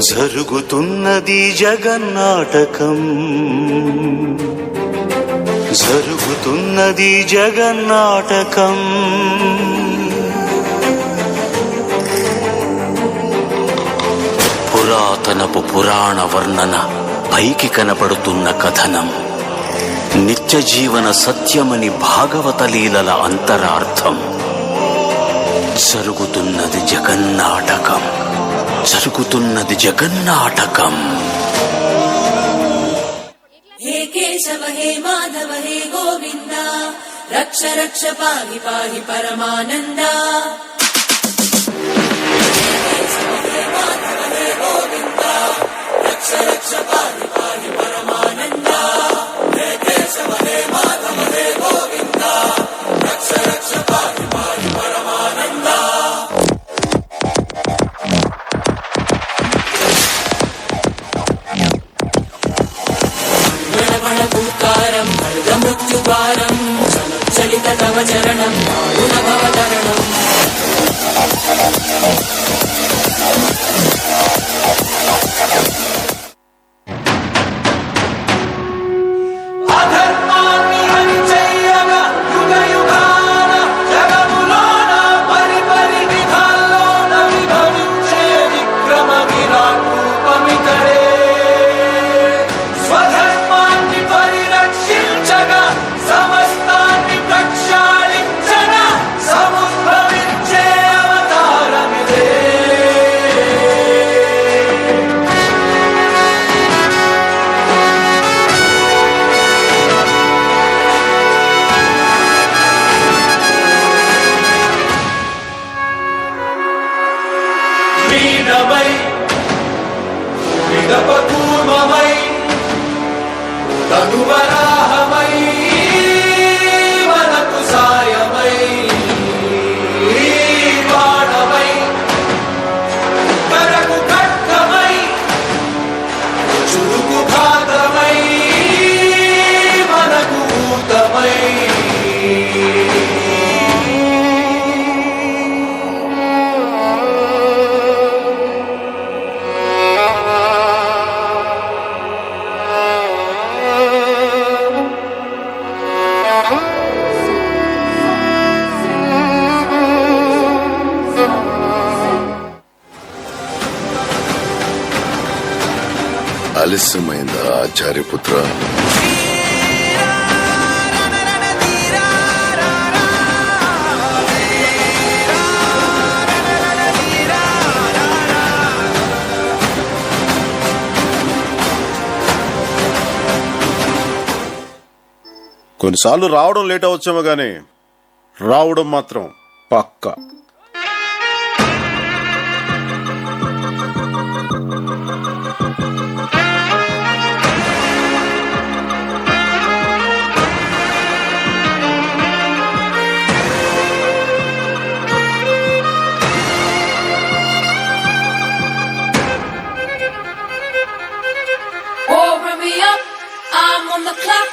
జరుగుతున్నది జగన్నాటకం, జరుగుతున్నది జగన్నాటకం. పురాతనపు పురాణ వర్ణన, పైకి కనపడుతున్న కథనం, నిత్య జీవన సత్యమని భాగవత లీలల అంతరార్థం. జరుగుతున్నది జగన్నాటకం, జరుగుతున్నది జగన్నాటకం. హే కేశవ హే మాధవ హే గోవింద, రక్ష రక్ష పాహి పాహి పరమానంద. హే కేశవ హే మాధవ హే గోవింద, రక్ష రక్ష పాహి పాహి పరమానంద. హే కేశవ హే మాధవ హే గోవింద, రక్ష రక్ష పాహి పాహి పరమానంద. భూకారం భర్గ మృత్యుద్వారం, చలిత తవ చరణం భవతరణం. అధర్మాన్ని హరించేయగా యుగ యుగాన జగములోన పరి పరి విధాల్లోన విభవించే విక్రమ విరాట్ రూపమితడే. స్వధర్మాన్ని పరిరక్షించగా సమస్తాన్ని ప్రక్షాళించగా సముద్భవించే అవతారమిదే. వీణమై విగపకూర్మమై తనువరాహమై మనకు సాయమై బాణమై కరకు ఖడ్గమై చురుకు ఘాతమై మనకు ఊతమై. ఆలస్యమైందా ఆచార్యపుత్ర? కొన్నిసార్లు రావడం లేట్ అవచ్చేమో గానీ రావడం మాత్రం పక్కా. Open me up, I'm on the clock.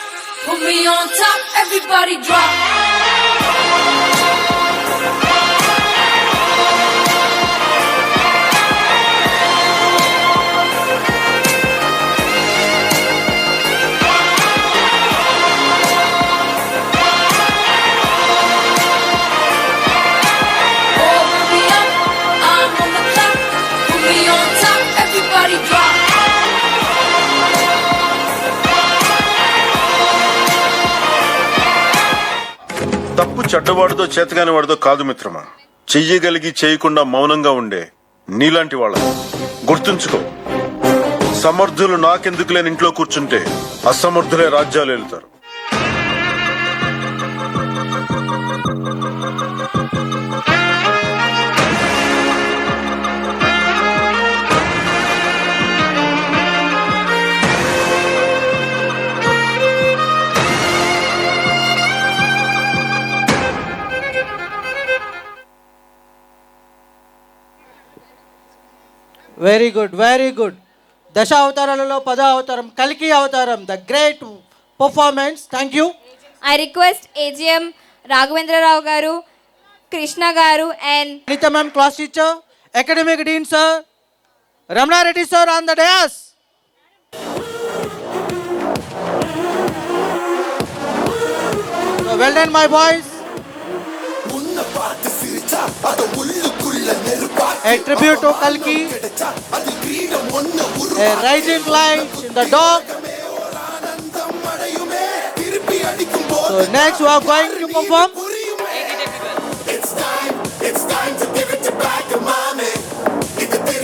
Put me on top, everybody drop. Open me up, I'm on the clock. Put me on top, everybody drop. తప్పు చెడ్డవాడితో చేతగాని వాడితో కాదు మిత్రమా, చెయ్యగలిగి చేయకుండా మౌనంగా ఉండే నీలాంటి వాళ్ళ గుర్తుంచుకో. సమర్థులు నాకెందుకు లేని ఇంట్లో కూర్చుంటే అసమర్థులే రాజ్యాలు వెళ్తారు. Very good, very good. దశ అవతారాలలో 10వ అవతారం కల్కి అవతారం, the great performance. Thank you. I request AGM Raghavendra Rao గారు, కృష్ణ గారు and Anita ma'am, class teacher, academic dean sir, Ramana Reddy sir on the dais. So well done, my boys. A tribute to Kalki. A rising light in the dark. So next we are going to perform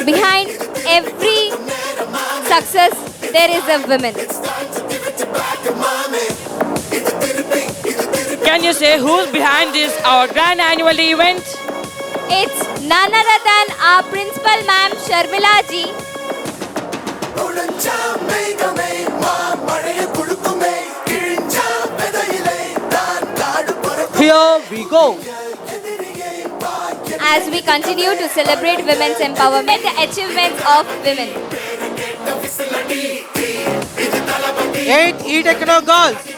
Behind every success, there is a woman. Can you say who's behind this, our grand annual event? It's none other than our principal ma'am, Sharmila ji. Here we go. As we continue to celebrate women's empowerment, the achievements of women. 8 E-Techno girls.